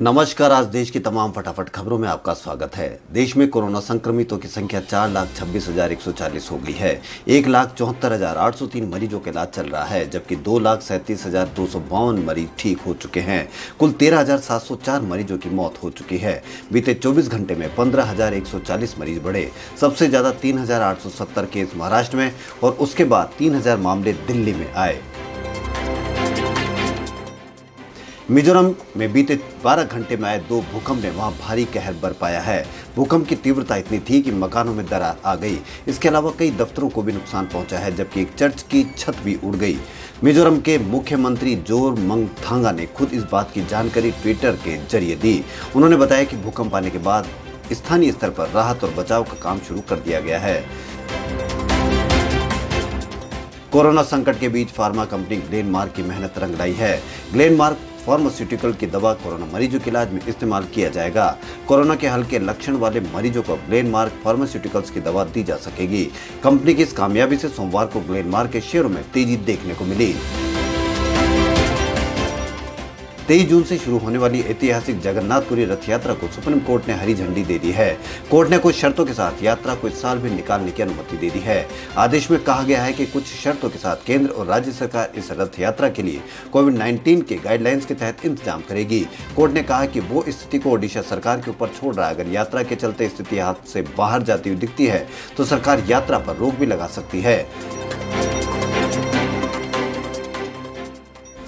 नमस्कार। आज देश की तमाम फटाफट खबरों में आपका स्वागत है। देश में कोरोना संक्रमितों की संख्या 4,26,140 हो गई है। 1,74,803 मरीजों का इलाज चल रहा है, जबकि 2,37,252 मरीज ठीक हो चुके हैं। कुल 13,704 मरीजों की मौत हो चुकी है। बीते 24 घंटे में 15,140 मरीज बढ़े। सबसे ज्यादा 3,870 केस महाराष्ट्र में और उसके बाद 3,000 मामले दिल्ली में आए। मिजोरम में बीते 12 घंटे में आए 2 भूकंप ने वहां भारी कहर बरपाया है। भूकंप की तीव्रता इतनी थी कि मकानों में दरार आ गई। इसके अलावा कई दफ्तरों को भी नुकसान पहुंचा है, जबकि एक चर्च की छत भी उड़ गई। मिजोरम के मुख्यमंत्री जोरमंगथांगा ने खुद इस बात की जानकारी ट्विटर के जरिए दी। उन्होंने बताया कि भूकंप आने के बाद स्थानीय स्तर पर राहत और बचाव का काम शुरू कर दिया गया है। कोरोना संकट के बीच फार्मा कंपनी ग्लेनमार्क की मेहनत रंग लाई है। ग्लेनमार्क फार्मास्यूटिकल की दवा कोरोना मरीजों के इलाज में इस्तेमाल किया जाएगा। कोरोना के हल्के लक्षण वाले मरीजों को ग्लेनमार्क फार्मास्यूटिकल्स की दवा दी जा सकेगी। कंपनी की इस कामयाबी से सोमवार को ग्लेनमार्क के शेयरों में तेजी देखने को मिली। 23 जून से शुरू होने वाली ऐतिहासिक जगन्नाथपुरी रथ यात्रा को सुप्रीम कोर्ट ने हरी झंडी दे दी है। कोर्ट ने कुछ शर्तों के साथ यात्रा को इस साल भी निकालने की अनुमति दे दी है। आदेश में कहा गया है कि कुछ शर्तों के साथ केंद्र और राज्य सरकार इस रथ यात्रा के लिए कोविड-19 के गाइडलाइंस के तहत इंतजाम करेगी। कोर्ट ने कहा कि वो स्थिति को ओडिशा सरकार के ऊपर छोड़ रहा है। अगर यात्रा के चलते स्थिति हाथ से बाहर जाती हुई दिखती है तो सरकार यात्रा पर रोक भी लगा सकती है।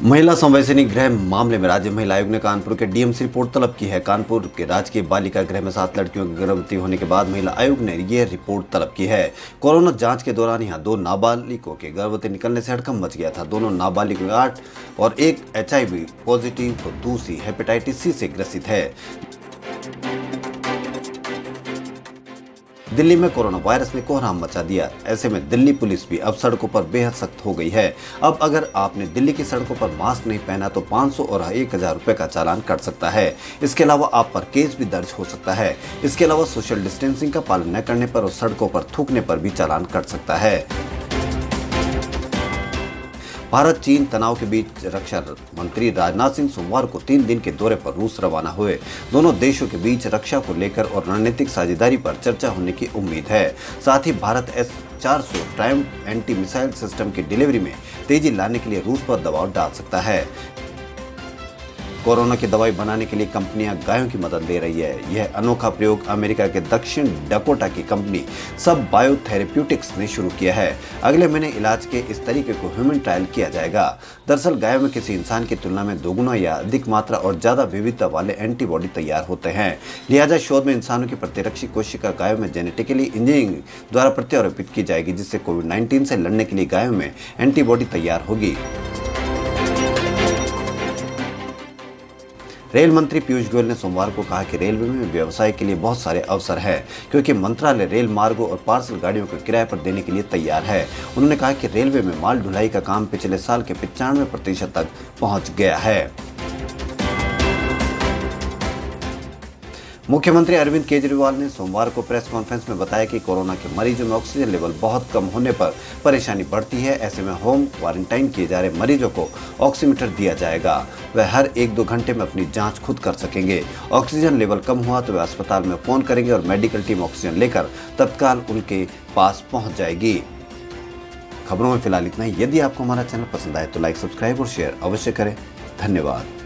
महिला संवैधानिक गृह मामले में राज्य महिला आयोग ने कानपुर के डीएम से रिपोर्ट तलब की है। कानपुर के राजकीय बालिका गृह में 7 लड़कियों की गर्भवती होने के बाद महिला आयोग ने यह रिपोर्ट तलब की है। कोरोना जांच के दौरान यहां 2 नाबालिगों के गर्भवती निकलने से हड़कंप मच गया था। दोनों नाबालिगों 8 और एक HIV पॉजिटिव तो दूसरी हेपेटाइटिस C से ग्रसित है। दिल्ली में कोरोना वायरस ने कोहराम मचा दिया। ऐसे में दिल्ली पुलिस भी अब सड़कों पर बेहद सख्त हो गई है। अब अगर आपने दिल्ली की सड़कों पर मास्क नहीं पहना तो 500 और 1,000 रुपए का चालान कट सकता है। इसके अलावा आप पर केस भी दर्ज हो सकता है। इसके अलावा सोशल डिस्टेंसिंग का पालन न करने पर और सड़कों पर थूकने पर भी चालान कट सकता है। भारत चीन तनाव के बीच रक्षा मंत्री राजनाथ सिंह सोमवार को 3 दिन के दौरे पर रूस रवाना हुए। दोनों देशों के बीच रक्षा को लेकर और रणनीतिक साझेदारी पर चर्चा होने की उम्मीद है। साथ ही Bharat S-400 triumph anti missile system की डिलीवरी में तेजी लाने के लिए रूस पर दबाव डाल सकता है। कोरोना की दवाई बनाने के लिए कंपनियां गायों की मदद ले रही है। यह अनोखा प्रयोग अमेरिका के दक्षिण डकोटा की कंपनी सब बायोथेरेप्यूटिक्स ने शुरू किया है। अगले महीने इलाज के इस तरीके को ह्यूमन ट्रायल किया जाएगा। दरअसल गायों में किसी इंसान की तुलना में 2 गुना या अधिक मात्रा और ज्यादा विविधता वाले एंटीबॉडी तैयार होते हैं। लिहाजा शोध में इंसानों की प्रतिरक्षी कोशिका गायों में जेनेटिकली इंजीनियरिंग द्वारा प्रत्यारोपित की जाएगी, जिससे कोविड-19 से लड़ने के लिए गायों में एंटीबॉडी तैयार होगी। रेल मंत्री पीयूष गोयल ने सोमवार को कहा कि रेलवे में व्यवसाय के लिए बहुत सारे अवसर हैं, क्योंकि मंत्रालय रेल मार्गों और पार्सल गाड़ियों को किराए पर देने के लिए तैयार है। उन्होंने कहा कि रेलवे में माल ढुलाई का काम पिछले साल के 95% तक पहुंच गया है। मुख्यमंत्री अरविंद केजरीवाल ने सोमवार को प्रेस कॉन्फ्रेंस में बताया कि कोरोना के मरीजों में ऑक्सीजन लेवल बहुत कम होने पर परेशानी बढ़ती है। ऐसे में होम क्वारंटाइन किए जा रहे मरीजों को ऑक्सीमीटर दिया जाएगा। वह हर 1-2 घंटे में अपनी जांच खुद कर सकेंगे। ऑक्सीजन लेवल कम हुआ तो वे अस्पताल में फोन करेंगे और मेडिकल टीम ऑक्सीजन लेकर तत्काल उनके पास पहुंच जाएगी। खबरों में फिलहाल इतना ही। यदि आपको हमारा चैनल पसंद आए तो लाइक, सब्सक्राइब और शेयर अवश्य करें। धन्यवाद।